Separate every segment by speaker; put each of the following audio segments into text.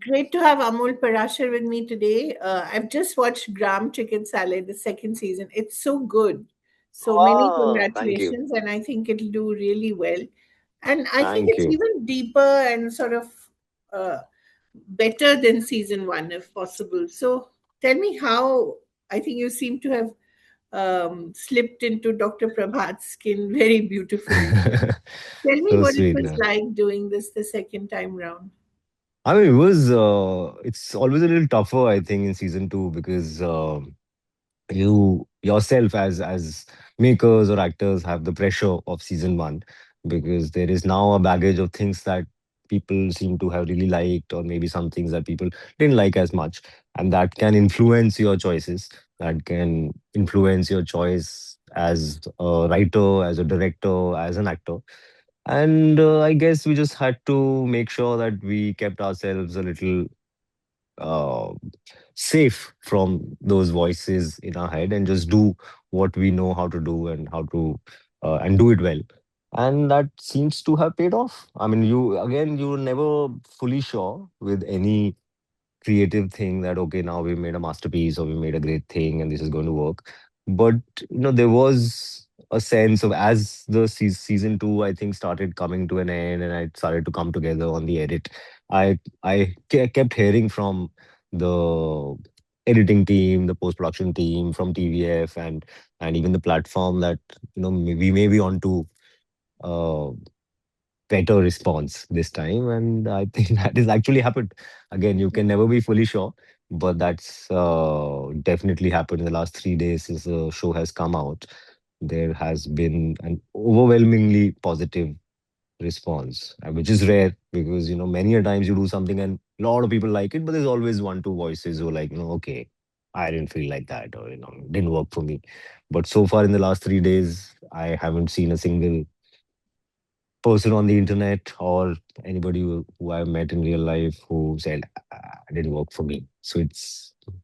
Speaker 1: Great to have Amol Parashar with me today. I've just watched Gram Chikitsalay, the second season. It's so good. So many
Speaker 2: Oh, thank you.
Speaker 1: congratulations, and I think it'll do really well. And I think
Speaker 2: Thank
Speaker 1: it's
Speaker 2: you.
Speaker 1: even deeper and sort of uh, better than season one, if possible. So tell me how. I think you seem to have slipped into Dr. Prabhat's skin very beautifully. So tell me
Speaker 2: So
Speaker 1: what it
Speaker 2: sweet,
Speaker 1: was
Speaker 2: man.
Speaker 1: like doing this the second time round.
Speaker 2: I mean, it's always a little tougher, I think, in season two because you yourself as makers or actors have the pressure of season one because there is now a baggage of things that people seem to have really liked, or maybe some things that people didn't like as much, and that can influence your choices. That can influence your choice as a writer, as a director, as an actor. And I guess we just had to make sure that we kept ourselves a little uh, safe from those voices in our head and just do what we know how to do and how to and do it well. And that seems to have paid off. I mean, you're never fully sure with any creative thing that okay, now we made a masterpiece or we made a great thing and this is going to work. But there was a sense of, as the season two I think started coming to an end and it started to come together on the edit, I kept hearing from the editing team, the post production team, from TVF, and even the platform that we may be onto uh, better response this time. And I think that has actually happened. Again, you can never be fully sure, but that's definitely happened in the last 3 days since the show has come out. There has been an overwhelmingly positive response, which is rare because many a times you do something and a lot of people like it, but there's always one two voices who are like, okay, I didn't feel like that, or it didn't work for me. But so far in the last 3 days, I haven't seen a single person on the internet or anybody who I've met in real life who said, it didn't work for me." So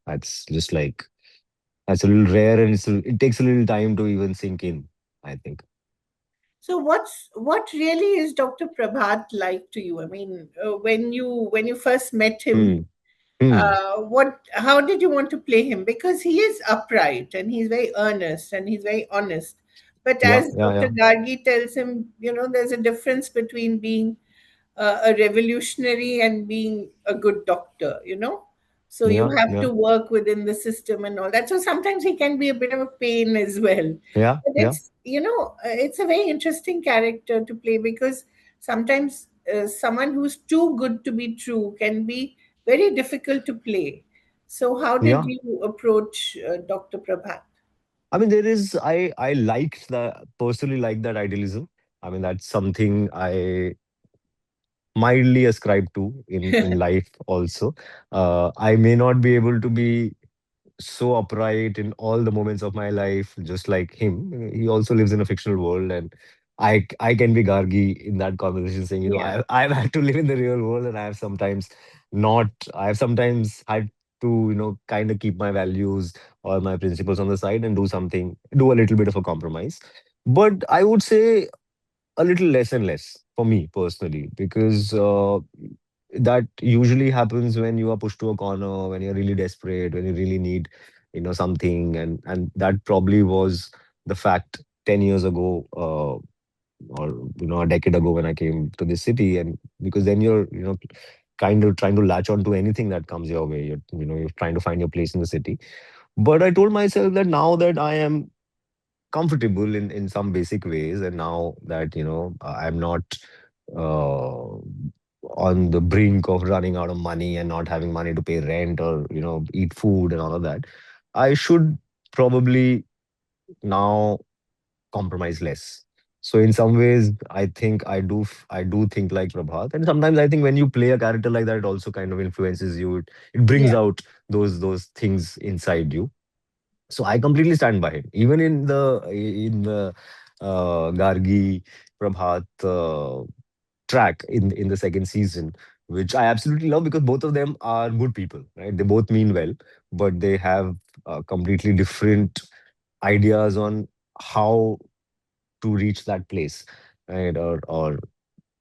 Speaker 2: that's just like, that's a little rare, and it takes a little time to even sink in, I think.
Speaker 1: So what really is Dr. Prabhat like to you? I mean, when you first met him,
Speaker 2: Hmm. Hmm.
Speaker 1: what how did you want to play him? Because he is upright and he's very earnest and he's very honest. But
Speaker 2: Yeah,
Speaker 1: as
Speaker 2: yeah,
Speaker 1: Dr.
Speaker 2: yeah,
Speaker 1: Gargi tells him, there's a difference between being a revolutionary and being a good doctor. So you
Speaker 2: yeah,
Speaker 1: have
Speaker 2: yeah,
Speaker 1: to work within the system and all that. So sometimes he can be a bit of a pain as well.
Speaker 2: yeah,
Speaker 1: But
Speaker 2: yeah,
Speaker 1: it's a very interesting character to play because sometimes someone who's too good to be true can be very difficult to play. So how did
Speaker 2: yeah.
Speaker 1: you approach Dr. Prabhat?
Speaker 2: I mean, I liked that, personally like that idealism. I mean, that's something I mildly ascribe to in life also. I may not be able to be so upright in all the moments of my life, just like him. He also lives in a fictional world, and I can be Gargi in that conversation, saying,
Speaker 1: Yeah,
Speaker 2: I've had to live in the real world, and I have sometimes not. I have sometimes had to, kind of keep my values or my principles on the side and do a little bit of a compromise. But I would say a little less and less for me personally, because that usually happens when you are pushed to a corner, when you're really desperate, when you really need something. And that probably was the fact 10 years ago, or a decade ago, when I came to this city. And because then you're kind of trying to latch on to anything that comes your way. You're trying to find your place in the city. But I told myself that now that I am comfortable in some basic ways, and now that I'm not uh, on the brink of running out of money and not having money to pay rent or eat food and all of that, I should probably now compromise less. So in some ways, I think I do think like Prabhat. And sometimes I think when you play a character like that, it also kind of influences you. It brings
Speaker 1: yeah.
Speaker 2: out those things inside you. So I completely stand by him. Even in the Gargi Prabhat track in the second season, which I absolutely love because both of them are good people, right? They both mean well, but they have completely different ideas on how to reach that place, right? Or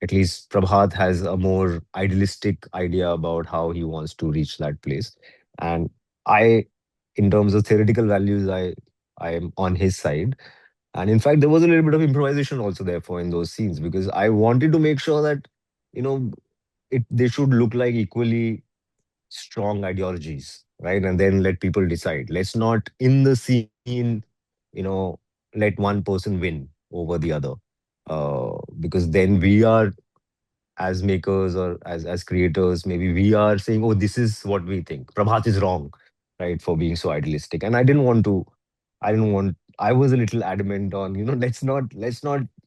Speaker 2: At least Prabhat has a more idealistic idea about how he wants to reach that place. And I, in terms of theoretical values, I am on his side. And in fact, there was a little bit of improvisation also therefore in those scenes, because I wanted to make sure that, you know, they should look like equally strong ideologies, right? And then let people decide. Let's not in the scene, you know, let one person win over the other. Because then we are, as makers or as creators, maybe we are saying, oh, this is what we think. Prabhat is wrong, right, for being so idealistic. And I was a little adamant on, let's not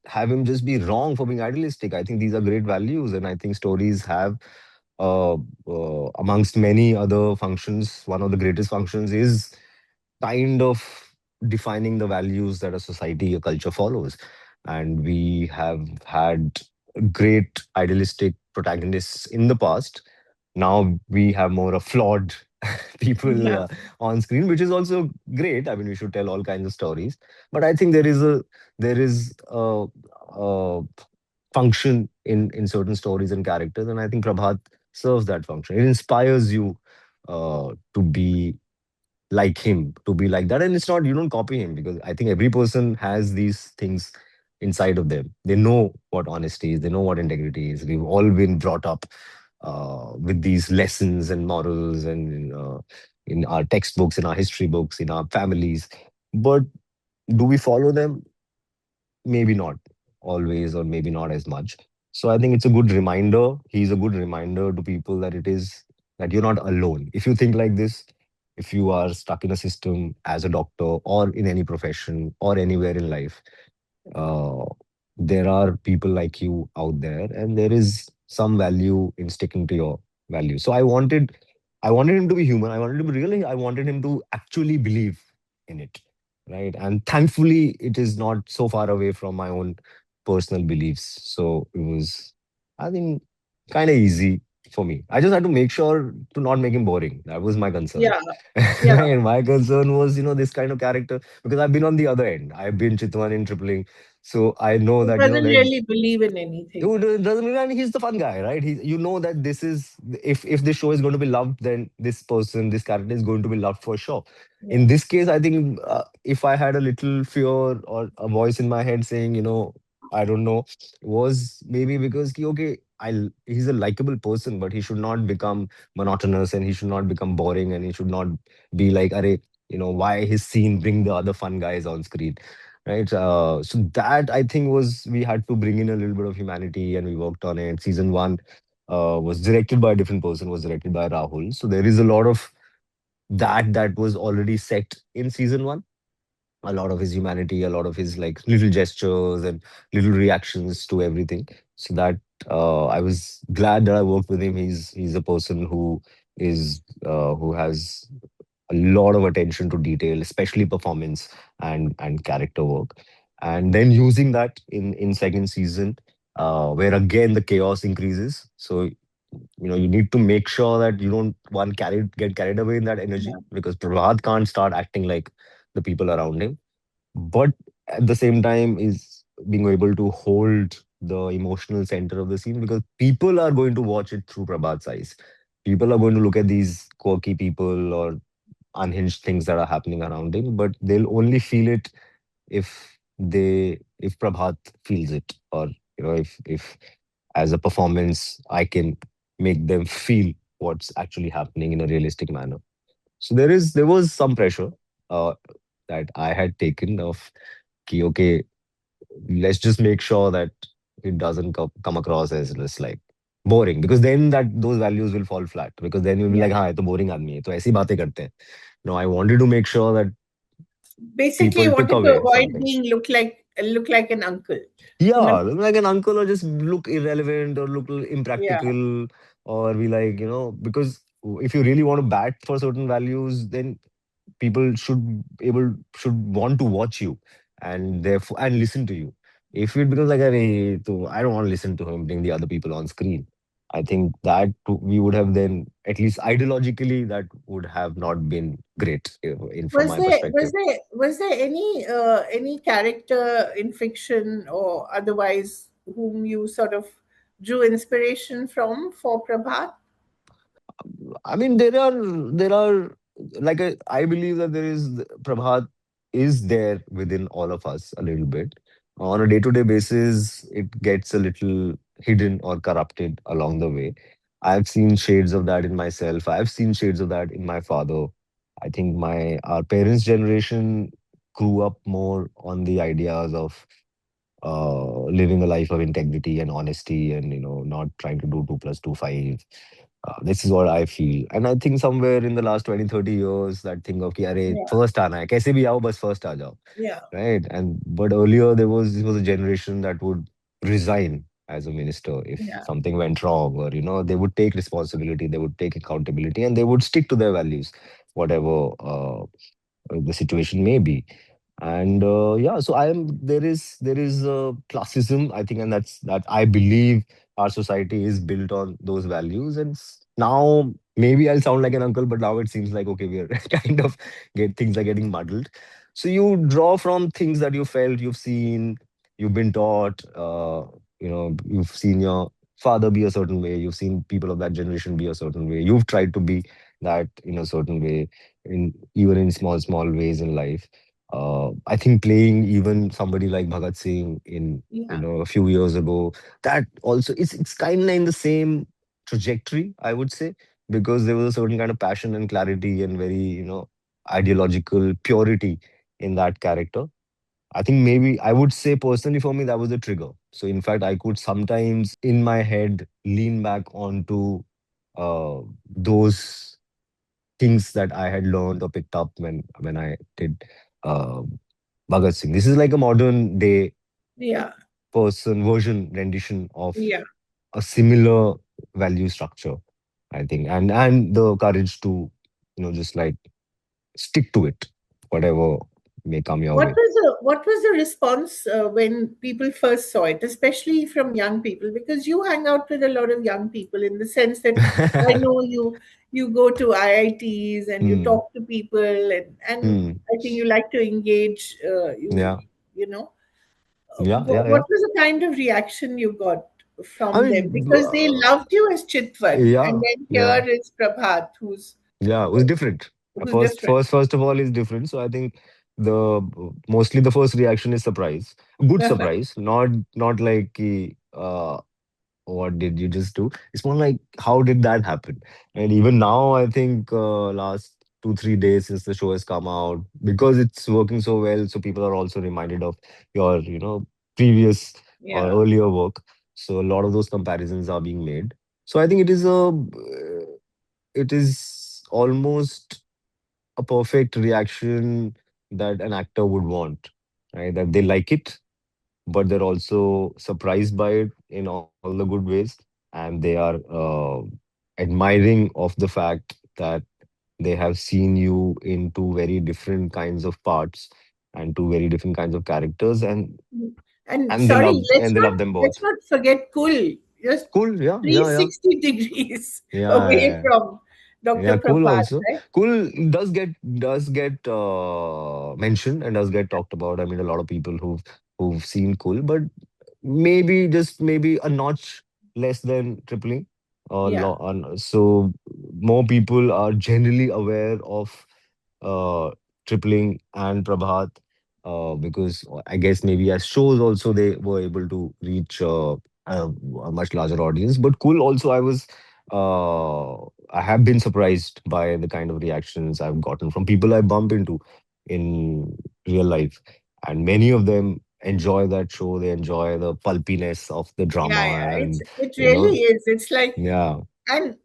Speaker 2: have him just be wrong for being idealistic. I think these are great values, and I think stories have, amongst many other functions, one of the greatest functions is kind of defining the values that a society, a culture follows. And we have had great idealistic protagonists in the past. Now we have more of flawed people
Speaker 1: Yeah,
Speaker 2: on screen, which is also great. I mean, we should tell all kinds of stories, but I think there is a function in certain stories and characters, and I think Prabhat serves that function. It inspires you to be like him, to be like that. And it's not, you don't copy him, because I think every person has these things inside of them. They know what honesty is, they know what integrity is. We've all been brought up with these lessons and morals, and in our textbooks, in our history books, in our families. But do we follow them? Maybe not always, or maybe not as much. So I think it's a good reminder. He's a good reminder to people that it is, that you're not alone. If you think like this, if you are stuck in a system as a doctor or in any profession or anywhere in life, uh, there are people like you out there, and there is some value in sticking to your values. So I wanted him to be human. I wanted to be really, I wanted him to actually believe in it, right? And thankfully, it is not so far away from my own personal beliefs. So it was, I think, kind of easy for me. I just had to make sure to not make him boring. That was my concern.
Speaker 1: yeah, yeah.
Speaker 2: Right? My concern was, this kind of character, because I've been on the other end. I've been Chitwan in tripling. So I know
Speaker 1: He
Speaker 2: that,
Speaker 1: doesn't
Speaker 2: there
Speaker 1: really believe in anything.
Speaker 2: dude, it doesn't mean, and he's the fun guy, right? That this is, if this show is going to be loved, then this character is going to be loved for sure.
Speaker 1: Yeah,
Speaker 2: In this case, I think, if I had a little fear or a voice in my head saying, I don't know, was maybe because okay, he's a likable person, but he should not become monotonous, and he should not become boring, and he should not be like, Arey, why his scene bring the other fun guys on screen, right? So that, I think, was, we had to bring in a little bit of humanity, and we worked on it. Season one was directed by a different person, was directed by Rahul. So there is a lot of that was already set in season one. A lot of his humanity, a lot of his like little gestures and little reactions to everything. So that, I was glad that I worked with him. He's a person who has a lot of attention to detail, especially performance and character work. And then using that in second season, where again the chaos increases. So you need to make sure that you don't one get carried away in that energy,
Speaker 1: yeah.
Speaker 2: because Prahlad can't start acting like the people around him, but at the same time is being able to hold the emotional center of the scene, because people are going to watch it through Prabhat's eyes. People are going to look at these quirky people or unhinged things that are happening around him, but they'll only feel it if Prabhat feels it, or if as a performance I can make them feel what's actually happening in a realistic manner. So there was some pressure uh, that I had taken of okay, let's just make sure that it doesn't come across as just like boring, because then that those values will fall flat, because then you'll be
Speaker 1: Yeah.
Speaker 2: like, हाँ ये तो boring आदमी है तो ऐसी बातें करते हैं. No, I wanted to make sure that
Speaker 1: Basically,
Speaker 2: people
Speaker 1: you
Speaker 2: took
Speaker 1: wanted to
Speaker 2: away
Speaker 1: avoid
Speaker 2: something.
Speaker 1: being look like an uncle.
Speaker 2: Yeah,
Speaker 1: Remember?
Speaker 2: look like an uncle, or just look irrelevant, or look
Speaker 1: Yeah.
Speaker 2: impractical, or be like, because if you really want to bat for certain values, then people should want to watch you, and therefore and listen to you. If it becomes like, "Arey, to I don't want to listen to him, bring the other people on screen," I think that we would have then, at least ideologically, that would have not been great in from
Speaker 1: Was
Speaker 2: my
Speaker 1: there was
Speaker 2: perspective.
Speaker 1: there was there any character in fiction or otherwise whom you sort of drew inspiration from for Prabhat?
Speaker 2: I mean, there are like I believe that there is Prabhat is there within all of us a little bit. On a day-to-day basis, it gets a little hidden or corrupted along the way. I've seen shades of that in myself. I've seen shades of that in my father. I think my our parents' generation grew up more on the ideas of living a life of integrity and honesty, and not trying to do 2 plus 2 5. This is what I feel. And I think somewhere in the last 20, 30 years, that thing of ki, "Arey,
Speaker 1: Yeah,
Speaker 2: first aana hai, kaise bhi aao, bas first aa jao."
Speaker 1: yeah,
Speaker 2: Right? And but earlier there was a generation that would resign as a minister if
Speaker 1: yeah,
Speaker 2: something went wrong, or they would take responsibility, they would take accountability, and they would stick to their values, whatever the situation may be. And yeah, so I am there is classism, I think, and that I believe our society is built on those values. And now maybe I'll sound like an uncle, but now it seems like, okay, we're kind of get things are getting muddled. So you draw from things that you felt, you've seen, you've been taught, you've seen your father be a certain way, you've seen people of that generation be a certain way, you've tried to be that in a certain way, in even in small ways in life. I think playing even somebody like Bhagat Singh in
Speaker 1: yeah,
Speaker 2: a few years ago, that also it's kind of in the same trajectory, I would say, because there was a certain kind of passion and clarity and very ideological purity in that character. I think maybe I would say personally for me that was a trigger. So in fact, I could sometimes in my head lean back onto those things that I had learned or picked up when I did uh, Bhagat Singh. This is like a modern day
Speaker 1: yeah,
Speaker 2: person version rendition of
Speaker 1: yeah.
Speaker 2: a similar value structure, I think, and the courage to just like stick to it, whatever may come your way.
Speaker 1: What was the response when people first saw it, especially from young people? Because you hang out with a lot of young people in the sense that I know you go to IITs and you
Speaker 2: Hmm.
Speaker 1: talk to people, and
Speaker 2: Hmm.
Speaker 1: I think you like to engage.
Speaker 2: Yeah.
Speaker 1: You know,
Speaker 2: Yeah. Yeah.
Speaker 1: what
Speaker 2: Yeah.
Speaker 1: was the kind of reaction you got
Speaker 2: I
Speaker 1: from them?
Speaker 2: mean,
Speaker 1: Because they loved you as Chitwan, and
Speaker 2: yeah.
Speaker 1: then
Speaker 2: Yeah.
Speaker 1: here is Prabhat, who's
Speaker 2: Yeah, it was different.
Speaker 1: who's
Speaker 2: First,
Speaker 1: different.
Speaker 2: first, first of all, is different. So I think the mostly the first reaction is surprise, good surprise, not like what did you just do? It's more like how did that happen? And even now, I think last 2 3 days since the show has come out, because it's working so well, so people are also reminded of your previous or
Speaker 1: Yeah.
Speaker 2: earlier work. So a lot of those comparisons are being made. So I think it is almost a perfect reaction that an actor would want, right? That they like it, but they're also surprised by it in all the good ways, and they are admiring of the fact that they have seen you in two very different kinds of parts and two very different kinds of characters, and
Speaker 1: And
Speaker 2: and they
Speaker 1: sorry,
Speaker 2: love and they love them
Speaker 1: let's
Speaker 2: both.
Speaker 1: not forget Kul, just
Speaker 2: Cool, yeah, yeah, yeah.
Speaker 1: 360 degrees
Speaker 2: Yeah, yeah,
Speaker 1: away
Speaker 2: yeah.
Speaker 1: from Dr.
Speaker 2: Yeah, cool
Speaker 1: Prabhat,
Speaker 2: also.
Speaker 1: right?
Speaker 2: Cool does get mentioned and does get talked about. I mean, a lot of people who've seen Cool, but maybe just maybe a notch less than tripling.
Speaker 1: Yeah.
Speaker 2: So more people are generally aware of uh, tripling and Prabhat, because I guess maybe as shows also they were able to reach a much larger audience. But Cool also, uh, I have been surprised by the kind of reactions I've gotten from people I bump into in real life, and many of them enjoy that show. They enjoy the pulpiness of the
Speaker 1: Yeah,
Speaker 2: drama,
Speaker 1: yeah.
Speaker 2: and
Speaker 1: It
Speaker 2: you know,
Speaker 1: really is. It's like,
Speaker 2: yeah.
Speaker 1: and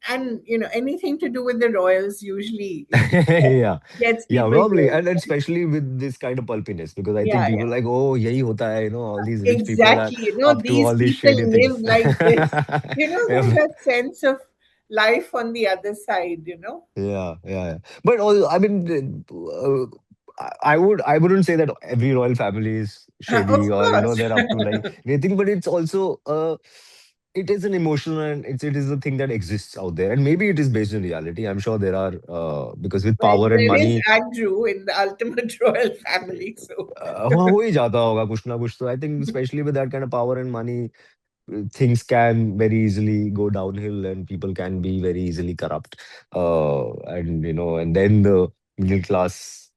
Speaker 1: anything to do with the royals usually
Speaker 2: Yeah,
Speaker 1: gets
Speaker 2: yeah,
Speaker 1: people
Speaker 2: probably,
Speaker 1: going.
Speaker 2: and especially with this kind of pulpiness, because I think
Speaker 1: Yeah,
Speaker 2: people
Speaker 1: yeah.
Speaker 2: are like, oh, yahi hota hai, all these rich people are
Speaker 1: Exactly.
Speaker 2: up to
Speaker 1: These
Speaker 2: all these
Speaker 1: people
Speaker 2: shady
Speaker 1: live
Speaker 2: things.
Speaker 1: like this. There's
Speaker 2: Yeah,
Speaker 1: that sense of life on the other side.
Speaker 2: yeah, yeah, yeah. But all, I mean, I wouldn't say that every royal family is
Speaker 1: Of
Speaker 2: shady, or
Speaker 1: course.
Speaker 2: they're up to like anything, but it's also it is an emotional, and it is a thing that exists out there, and maybe it is based in reality. I'm sure there are because with
Speaker 1: Well,
Speaker 2: power and
Speaker 1: there is
Speaker 2: money,
Speaker 1: Andrew in the ultimate royal family, so
Speaker 2: वहाँ हो ही जाता होगा कुछ ना कुछ तो. I think especially with that kind of power and money, things can very easily go downhill and people can be very easily corrupt. And and then the middle class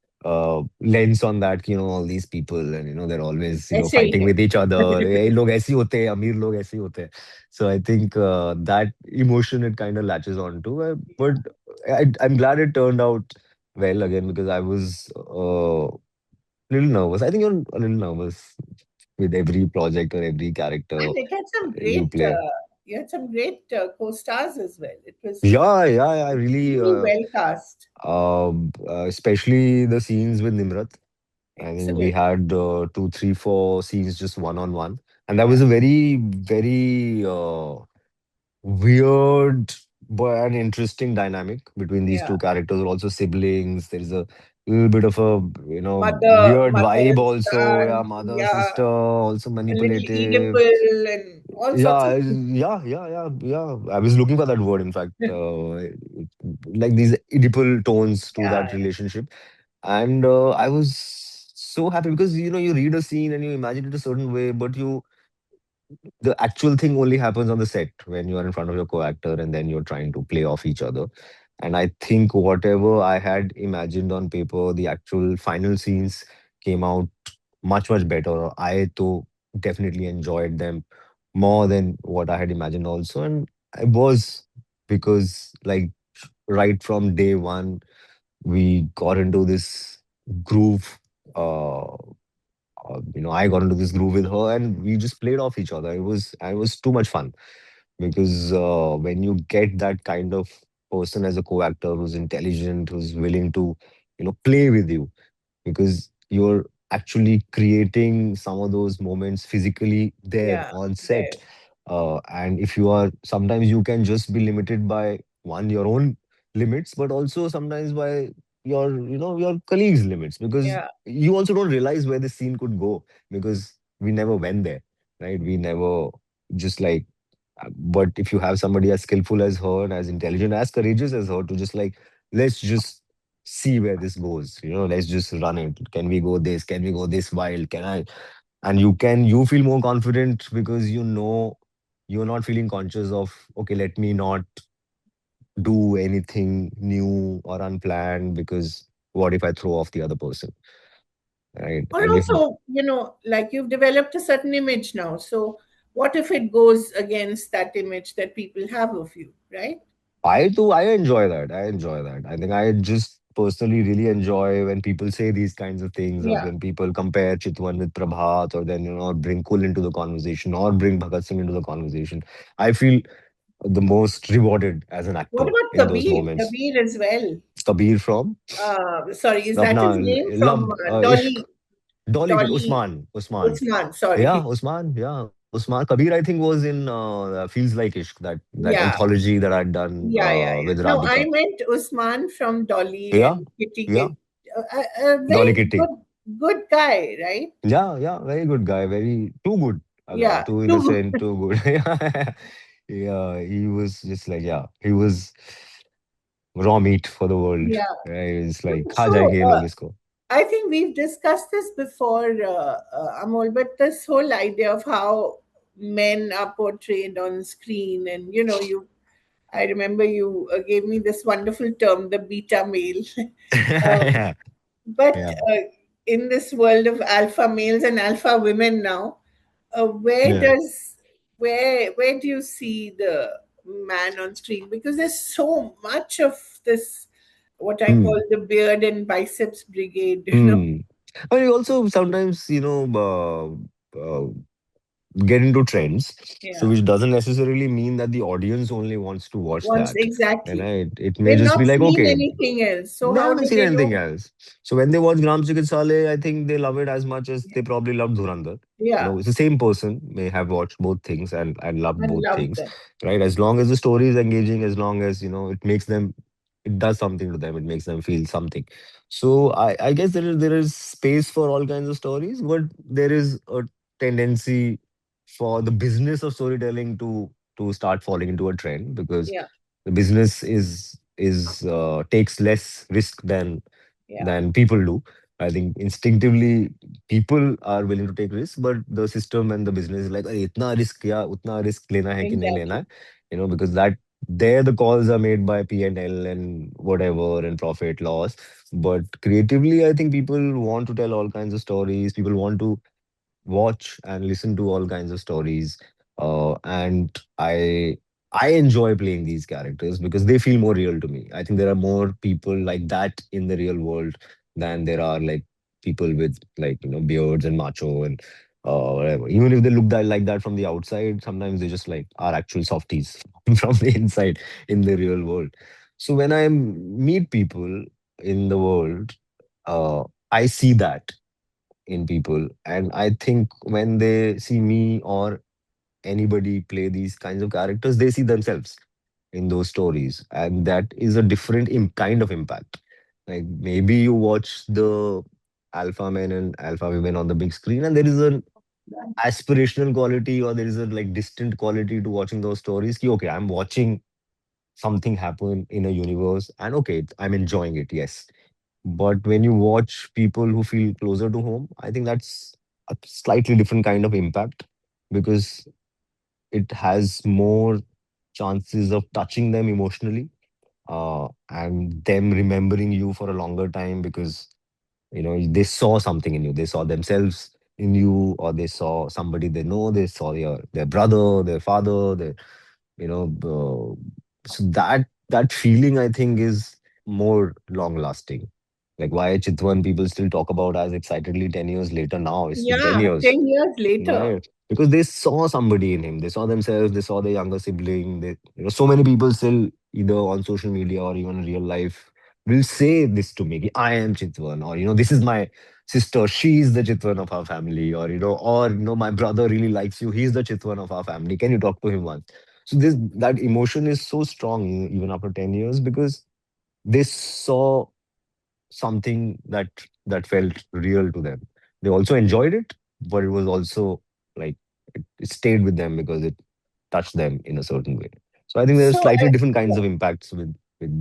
Speaker 2: lens on that, all these people, and they're always
Speaker 1: ऐसे ही
Speaker 2: fighting
Speaker 1: है.
Speaker 2: with each other. "Eh, log aise hi hote hain, amir log aise hi hote hain." So I think that emotion it kind of latches on to. But I'm glad it turned out well again, because I was little nervous. I think you're a little nervous with every project or every character
Speaker 1: And it had some
Speaker 2: you
Speaker 1: great,
Speaker 2: play.
Speaker 1: you had some great co-stars as well. It was
Speaker 2: Yeah, yeah, yeah. Really,
Speaker 1: really well cast.
Speaker 2: especially the scenes with Nimrat. I think we
Speaker 1: Excellent.
Speaker 2: had two, three, four scenes just one on one, and that
Speaker 1: Yeah,
Speaker 2: was a very, very weird but an interesting dynamic between these
Speaker 1: yeah.
Speaker 2: two characters. Are also siblings. There is a little bit of a weird
Speaker 1: Mother
Speaker 2: vibe
Speaker 1: and
Speaker 2: also. Yeah,
Speaker 1: son.
Speaker 2: mother
Speaker 1: Yeah,
Speaker 2: sister also
Speaker 1: a little
Speaker 2: manipulative.
Speaker 1: Oedipal and all sorts of
Speaker 2: Yeah,
Speaker 1: things.
Speaker 2: yeah, yeah, yeah, yeah. I was looking for that word. In fact, like these Oedipal tones to
Speaker 1: Yeah,
Speaker 2: that relationship, and I was so happy because you read a scene and you imagine it a certain way, but the actual thing only happens on the set when you are in front of your co-actor and then you're trying to play off each other. And I think whatever I had imagined on paper, the actual final scenes came out much, much better. I too definitely enjoyed them more than what I had imagined also. And I was, because like right from day one, we got into this groove. I got into this groove with her, and we just played off each other. It was too much fun, because when you get that kind of person as a co-actor who's intelligent, who's willing to play with you, because you're actually creating some of those moments physically there
Speaker 1: yeah.
Speaker 2: on set.
Speaker 1: There.
Speaker 2: And if you are, sometimes you can just be limited by one, your own limits, but also sometimes by your colleagues' limits, because
Speaker 1: Yeah.
Speaker 2: you also don't realize where the scene could go, because we never went there, right? We never just like, but if you have somebody as skillful as her and as intelligent, as courageous as her, to just like, let's just see where this goes. Let's just run it. Can we go this? Can we go this wild? Can I? And you feel more confident because you're not feeling conscious of, okay, let me not do anything new or unplanned, because what if I throw off the other person, right?
Speaker 1: Or
Speaker 2: And if
Speaker 1: also, like you've developed a certain image now. So what if it goes against that image that people have of you, right?
Speaker 2: I enjoy that. I enjoy that. I think I just personally really enjoy when people say these kinds of things, or
Speaker 1: Yeah.
Speaker 2: when people compare Chitwan with Prabhat, or then, bring Kul into the conversation, or bring Bhagat Singh into the conversation. I feel the most rewarded as an
Speaker 1: What
Speaker 2: actor
Speaker 1: about
Speaker 2: in those
Speaker 1: Kabir?
Speaker 2: moments.
Speaker 1: Kabir as well.
Speaker 2: Kabir from
Speaker 1: Sorry, is that
Speaker 2: Apna
Speaker 1: his name from
Speaker 2: Love Ishq.
Speaker 1: Dolly?
Speaker 2: Dolly Kid,
Speaker 1: Dolly
Speaker 2: Usman.
Speaker 1: Usman.
Speaker 2: Yeah,
Speaker 1: Sorry.
Speaker 2: Usman. Yeah, Usman. Kabir, I think, was in Feels Like Ishq, that
Speaker 1: Yeah.
Speaker 2: anthology that I'd done
Speaker 1: Yeah, yeah, yeah.
Speaker 2: with
Speaker 1: No, I
Speaker 2: Radhika.
Speaker 1: meant Usman from Dolly
Speaker 2: Yeah,
Speaker 1: and Kitty
Speaker 2: yeah.
Speaker 1: Kid. A
Speaker 2: Dolly
Speaker 1: very
Speaker 2: Kitty.
Speaker 1: good guy, right?
Speaker 2: Yeah, yeah. Very good guy. Very too good a guy.
Speaker 1: Yeah,
Speaker 2: Too
Speaker 1: too
Speaker 2: innocent.
Speaker 1: good.
Speaker 2: Too good. Yeah, yeah. He was just like, yeah. He was raw meat for the world.
Speaker 1: Yeah.
Speaker 2: It's like, खा
Speaker 1: So,
Speaker 2: जाएंगे ये लोग इसको.
Speaker 1: I think we've discussed this before, Amol, but this whole idea of how men are portrayed on screen, and I remember you gave me this wonderful term, the beta male. um,
Speaker 2: Yeah,
Speaker 1: but
Speaker 2: yeah,
Speaker 1: in this world of alpha males and alpha women now, where
Speaker 2: yeah.
Speaker 1: does where do you see the man on screen? Because there's so much of this, what I
Speaker 2: Hmm.
Speaker 1: call the beard and biceps brigade.
Speaker 2: Hmm. But you also sometimes, get into trends. So,
Speaker 1: Yeah.
Speaker 2: which doesn't necessarily mean that the audience only wants to watch
Speaker 1: Once
Speaker 2: that. And
Speaker 1: exactly.
Speaker 2: it may
Speaker 1: They've
Speaker 2: just be
Speaker 1: not
Speaker 2: like,
Speaker 1: seen
Speaker 2: okay,
Speaker 1: anything else. So
Speaker 2: they
Speaker 1: how
Speaker 2: haven't
Speaker 1: do
Speaker 2: seen
Speaker 1: they
Speaker 2: anything
Speaker 1: know?
Speaker 2: else. So when they watch Gram Chikitsalay, I think they love it as much as they probably loved Dhurandhar.
Speaker 1: Yeah.
Speaker 2: It's the same person may have watched both things and loved
Speaker 1: And
Speaker 2: both
Speaker 1: love
Speaker 2: things,
Speaker 1: them.
Speaker 2: right? As long as the story is engaging, as long as it makes them, it does something to them, it makes them feel something. So I guess there is space for all kinds of stories, but there is a tendency for the business of storytelling to start falling into a trend, because
Speaker 1: Yeah.
Speaker 2: the business is takes less risk than
Speaker 1: Yeah.
Speaker 2: than people do. I think instinctively people are willing to take risks, but the system and the business is like, "अरे, इतना risk क्या, उतना risk लेना है कि नहीं लेना
Speaker 1: Exactly.
Speaker 2: है?" Because that there the calls are made by P&L and whatever and profit loss. But creatively, I think people want to tell all kinds of stories. People want to watch and listen to all kinds of stories. And I enjoy playing these characters because they feel more real to me. I think there are more people like that in the real world than there are like people with like beards and macho and whatever. Even if they look like that from the outside, sometimes they just like are actual softies from the inside in the real world. So when I meet people in the world, uh, I see that in people. And I think when they see me or anybody play these kinds of characters, they see themselves in those stories. And that is a different kind of impact. Like maybe you watch the alpha men and alpha women on the big screen, and there is an aspirational quality or there is a like distant quality to watching those stories. Ki, okay, I'm watching something happen in a universe, and okay, I'm enjoying it. Yes, but when you watch people who feel closer to home, I think that's a slightly different kind of impact because it has more chances of touching them emotionally, and them remembering you for a longer time because they saw something in you. They saw themselves in you, or they saw somebody they know. They saw their brother, their father, their so that feeling I think is more long lasting. Like why Chitwan people still talk about as excitedly 10 years later now. It's been 10
Speaker 1: Yeah,
Speaker 2: years.
Speaker 1: 10 years later.
Speaker 2: Right. Because they saw somebody in him. They saw themselves, they saw their younger sibling. So many people still either on social media or even in real life will say this to me, "Ki, I am Chitwan," or this is my sister, she's the Chitwan of our family, or my brother really likes you, he's the Chitwan of our family. Can you talk to him once? So this that emotion is so strong even after 10 years because they saw something that felt real to them. They also enjoyed it, but it was also like it stayed with them because it touched them in a certain way. So I think there's
Speaker 1: So,
Speaker 2: slightly different kinds
Speaker 1: yeah.
Speaker 2: of impacts with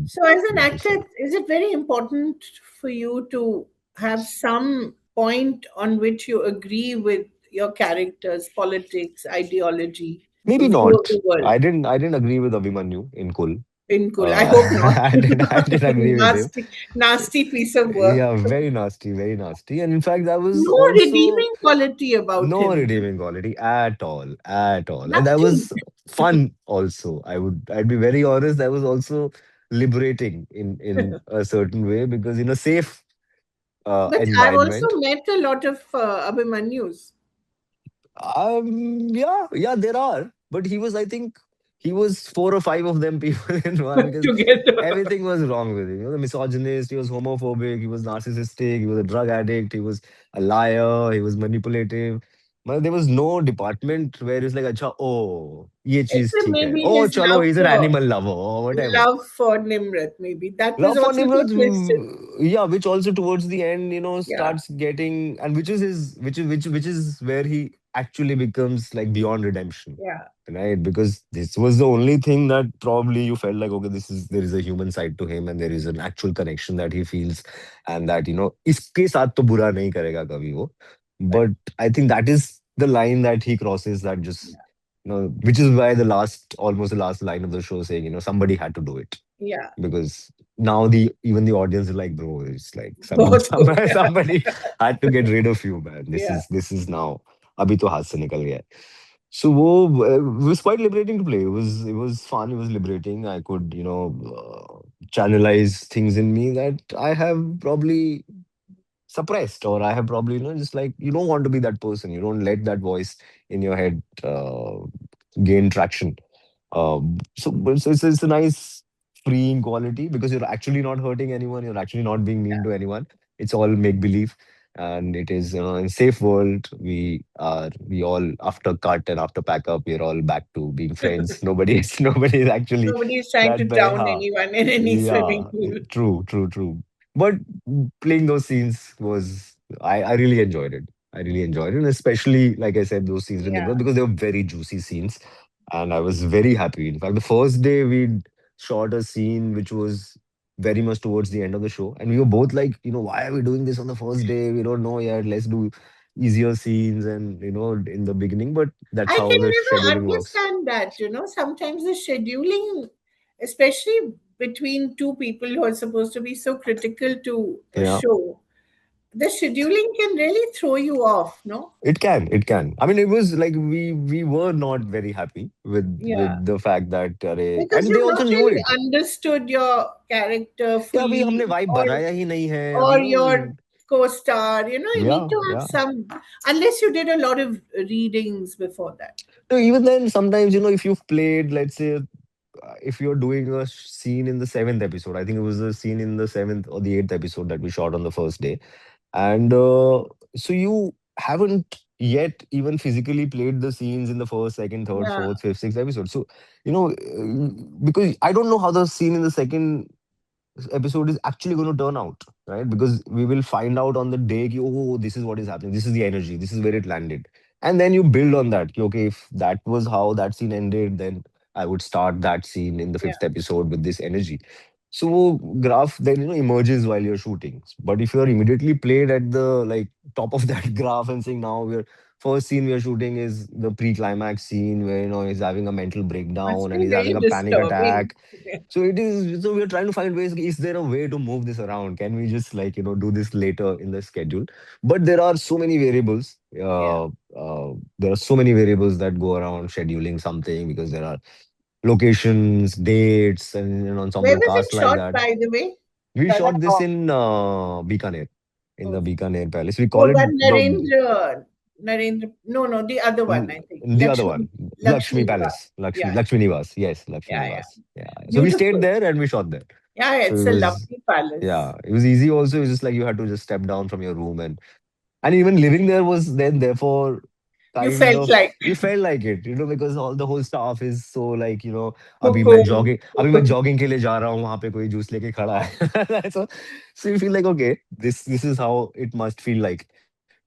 Speaker 1: So, as an
Speaker 2: what you
Speaker 1: actor,
Speaker 2: said.
Speaker 1: is it very important for you to have some point on which you agree with your characters, politics, ideology,
Speaker 2: Maybe
Speaker 1: the
Speaker 2: not.
Speaker 1: world
Speaker 2: I didn't agree with Abhimanyu in Kul.
Speaker 1: in Kul? I hope not.
Speaker 2: I didn't agree with him.
Speaker 1: Nasty, nasty piece of work.
Speaker 2: Yeah, very nasty, very nasty. And in fact, that was
Speaker 1: No
Speaker 2: also
Speaker 1: redeeming quality about
Speaker 2: no
Speaker 1: him.
Speaker 2: redeeming quality at all, at all. And that
Speaker 1: Nothing.
Speaker 2: was fun also. I'd be very honest, that was also liberating in a certain way because in a safe
Speaker 1: But I've also
Speaker 2: environment.
Speaker 1: met a lot of Abhimanyus
Speaker 2: Yeah, yeah, there are. But he was, I think, he was four or five of them people in one
Speaker 1: put
Speaker 2: because
Speaker 1: together.
Speaker 2: everything was wrong with him. The misogynist, he was homophobic, he was narcissistic, he was a drug addict, he was a liar, he was manipulative. But there was no department where it's like, acha, oh, ye cheez
Speaker 1: Except
Speaker 2: theek hai.
Speaker 1: maybe
Speaker 2: Oh,
Speaker 1: his
Speaker 2: chalo,
Speaker 1: love
Speaker 2: he's an
Speaker 1: for
Speaker 2: animal lover or whatever.
Speaker 1: Nimrat, maybe. That was
Speaker 2: Love for
Speaker 1: also so
Speaker 2: Nimrod,
Speaker 1: twisted.
Speaker 2: yeah, which also towards the end,
Speaker 1: Yeah,
Speaker 2: starts getting, and which is which is where he actually becomes like beyond redemption,
Speaker 1: yeah,
Speaker 2: right? Because this was the only thing that probably you felt like, okay, there is a human side to him, and there is an actual connection that he feels, and that iske saath to bura nahi karega kabhi wo.
Speaker 1: right.
Speaker 2: But I think that is the line that he crosses, that just which is why almost the last line of the show saying, somebody had to do it
Speaker 1: Yeah,
Speaker 2: because now the even the audience is like, bro, it's like some
Speaker 1: both हो
Speaker 2: somebody
Speaker 1: गया.
Speaker 2: somebody had to get rid of you, man. This
Speaker 1: Yeah.
Speaker 2: is this is now abhi to हाथ से निकल गया है. So वो it was quite liberating to play. It was fun. It was liberating. I could channelize things in me that I have probably suppressed, or I have probably just like you don't want to be that person. You don't let that voice in your head gain traction. It's a nice freeing quality because you're actually not hurting anyone. You're actually not being mean to anyone. It's all make believe, and it is in safe world. We all after cut and after pack up, we're all back to being friends. Nobody is actually
Speaker 1: Nobody is trying to
Speaker 2: that bad.
Speaker 1: down
Speaker 2: Ha.
Speaker 1: anyone in any swimming
Speaker 2: Yeah,
Speaker 1: pool.
Speaker 2: true, true, true. But playing those scenes was I really enjoyed it. I really enjoyed it, and especially like I said, those scenes with
Speaker 1: Yeah.
Speaker 2: Nimrod because they were very juicy scenes, and I was very happy. In fact, the first day we shot a scene which was very much towards the end of the show, and we were both like, why are we doing this on the first day? We don't know yet. Let's do easier scenes and in the beginning. But that's
Speaker 1: I
Speaker 2: how the
Speaker 1: can never
Speaker 2: scheduling works.
Speaker 1: understand that, sometimes the scheduling, especially between two people who are supposed to be so critical to a
Speaker 2: Yeah.
Speaker 1: show, the scheduling can really throw you off, no?
Speaker 2: It can. I mean, it was like we were not very happy
Speaker 1: Yeah.
Speaker 2: with the fact that,
Speaker 1: Because
Speaker 2: and they
Speaker 1: you've
Speaker 2: also
Speaker 1: not
Speaker 2: knew
Speaker 1: really
Speaker 2: it.
Speaker 1: understood your character
Speaker 2: Yeah, अभी
Speaker 1: fully,
Speaker 2: हमने vibe
Speaker 1: or
Speaker 2: बनाया ही नहीं है
Speaker 1: or
Speaker 2: अभी
Speaker 1: your co-star. You need
Speaker 2: yeah,
Speaker 1: to have
Speaker 2: yeah.
Speaker 1: some, unless you did a lot of readings before that.
Speaker 2: So even then, sometimes if you've played, let's say, if you're doing a scene in the seventh episode, I think it was a scene in the seventh or the eighth episode that we shot on the first day, and so you haven't yet even physically played the scenes in the first, second, third,
Speaker 1: Yeah,
Speaker 2: fourth, fifth, sixth episode. So because I don't know how the scene in the second episode is actually going to turn out, right? Because we will find out on the day, ki, oh, this is what is happening. This is the energy. This is where it landed. And then you build on that. Ki, okay, if that was how that scene ended, then I would start that scene in the
Speaker 1: yeah,
Speaker 2: fifth episode with this energy. So graph then emerges while you're shooting. But if you're immediately played at the like top of that graph and saying now we're first scene we are shooting is the pre-climax scene where he's having a mental
Speaker 1: must
Speaker 2: breakdown and
Speaker 1: be
Speaker 2: he's having
Speaker 1: very
Speaker 2: a panic
Speaker 1: disturbing.
Speaker 2: attack. So it is. So we are trying to find ways. Is there a way to move this around? Can we just like do this later in the schedule? But there are so many variables.
Speaker 1: Yeah.
Speaker 2: There are so many variables that go around scheduling something because there are locations, dates, and
Speaker 1: Where
Speaker 2: ensemble
Speaker 1: was
Speaker 2: cast
Speaker 1: it
Speaker 2: like
Speaker 1: shot,
Speaker 2: that.
Speaker 1: by the way?
Speaker 2: We
Speaker 1: That
Speaker 2: shot
Speaker 1: I
Speaker 2: this
Speaker 1: know.
Speaker 2: in Bikaner, in the
Speaker 1: Oh,
Speaker 2: Bikaner Palace. We
Speaker 1: oh,
Speaker 2: call it
Speaker 1: that
Speaker 2: the
Speaker 1: Narendra. No, no, the other one, I think.
Speaker 2: the other one, Lakshmi
Speaker 1: Lakshmi Niwas.
Speaker 2: Palace,
Speaker 1: Yeah,
Speaker 2: Lakshmi Nivas. Yes, Lakshmi
Speaker 1: yeah, yeah.
Speaker 2: Nivas. Yeah. So we stayed
Speaker 1: Beautiful.
Speaker 2: there and we shot there.
Speaker 1: Yeah,
Speaker 2: So
Speaker 1: it's
Speaker 2: it
Speaker 1: a
Speaker 2: was,
Speaker 1: lovely palace.
Speaker 2: yeah, it was easy also. It was just like you had to just step down from your room and even living there was then therefore
Speaker 1: You
Speaker 2: kind
Speaker 1: felt
Speaker 2: of
Speaker 1: like
Speaker 2: you felt like it, because all the whole staff is so like,
Speaker 1: cocoon.
Speaker 2: अभी मैं jogging के लिए जा रहा हूँ वहाँ पे कोई जूस लेके खड़ा है. So you feel like okay, this is how it must feel like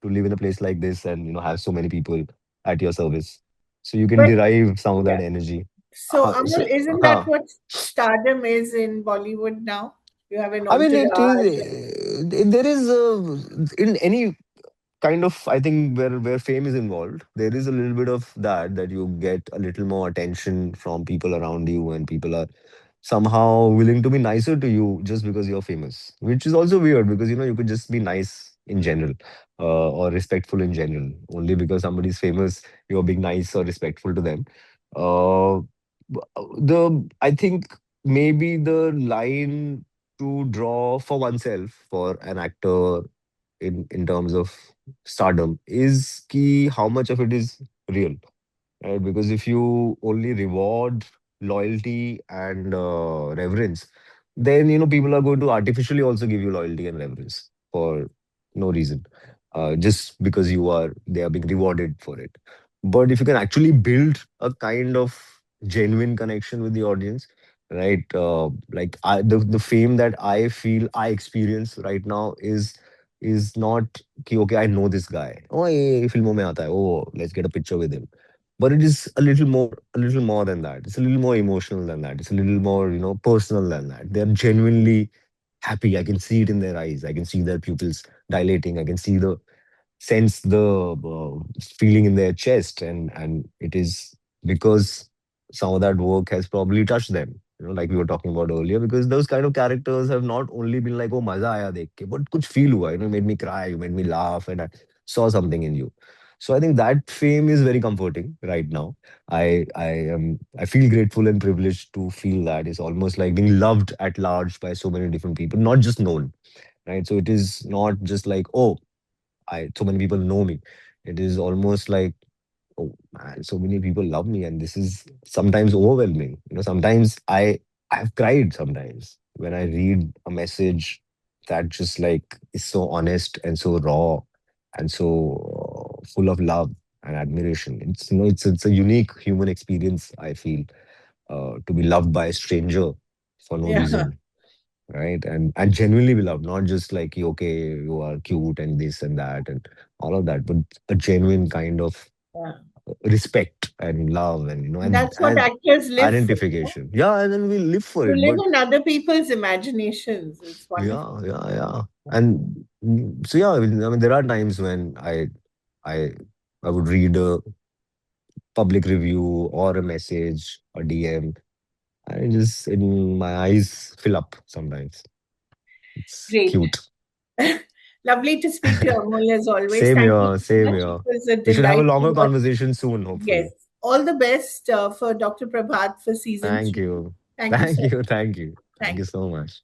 Speaker 2: to live in a place like this and have so many people at your service. So you can
Speaker 1: But
Speaker 2: derive some of that
Speaker 1: yeah.
Speaker 2: energy.
Speaker 1: So,
Speaker 2: So
Speaker 1: Amol, isn't that
Speaker 2: huh.
Speaker 1: what stardom is in Bollywood now? You have an
Speaker 2: I mean, it
Speaker 1: entourage.
Speaker 2: is. There is in any kind of, I think, where fame is involved, there is a little bit of that you get a little more attention from people around you, and people are somehow willing to be nicer to you just because you're famous, which is also weird because you could just be nice in general, or respectful in general. Only because somebody's famous, you're being nice or respectful to them. Uh, the I think maybe the line to draw for oneself for an actor in terms of stardom is key, how much of it is real, right? Because if you only reward loyalty and reverence, then people are going to artificially also give you loyalty and reverence for no reason, just because they are being rewarded for it. But if you can actually build a kind of genuine connection with the audience, right? Like the fame that I feel I experience right now is not कि okay, I know this guy. Oh, ये फिल्मों में आता है. Oh, let's get a picture with him. But it is a little more than that. It's a little more emotional than that. It's a little more, personal than that. They're genuinely happy. I can see it in their eyes. I can see their pupils dilating. I can sense the feeling in their chest, and it is because some of that work has probably touched them. Like we were talking about earlier, because those kind of characters have not only been like, "Oh, maza aaya dekh ke," but kuch feel hua. You made me cry. You made me laugh, and I saw something in you. So I think that fame is very comforting right now. I feel grateful and privileged to feel that. It's almost like being loved at large by so many different people, not just known, right? So it is not just like, oh, I so many people know me. It is almost like, oh man, so many people love me, and this is sometimes overwhelming. Sometimes I have cried sometimes when I read a message that just like is so honest and so raw and so full of love and admiration. It's a unique human experience, I feel, to be loved by a stranger for no
Speaker 1: Yeah,
Speaker 2: reason, right? And genuinely be loved, not just like, okay, you are cute and this and that and all of that, but a genuine kind of
Speaker 1: yeah.
Speaker 2: respect and love and
Speaker 1: That's what
Speaker 2: and
Speaker 1: actors live for. No?
Speaker 2: identification. Yeah, and then we live for
Speaker 1: To
Speaker 2: it.
Speaker 1: live
Speaker 2: But
Speaker 1: in other people's imaginations is wonderful.
Speaker 2: yeah. And so yeah, I mean, there are times when I I would read a public review or a message or DM. I just in my eyes fill up sometimes. It's
Speaker 1: Great.
Speaker 2: cute.
Speaker 1: Lovely to speak to you, Amol, as always.
Speaker 2: Same
Speaker 1: Thank you
Speaker 2: here,
Speaker 1: so
Speaker 2: same
Speaker 1: much. It
Speaker 2: here.
Speaker 1: was a
Speaker 2: We should have a longer
Speaker 1: delightful.
Speaker 2: conversation soon,
Speaker 1: Yes.
Speaker 2: hopefully.
Speaker 1: All the best for Dr. Prabhat for season
Speaker 2: Thank
Speaker 1: 3.
Speaker 2: you.
Speaker 1: Thank you so
Speaker 2: Thank you.
Speaker 1: much.
Speaker 2: Thank you. Thank
Speaker 1: Thank
Speaker 2: you
Speaker 1: you.
Speaker 2: so much.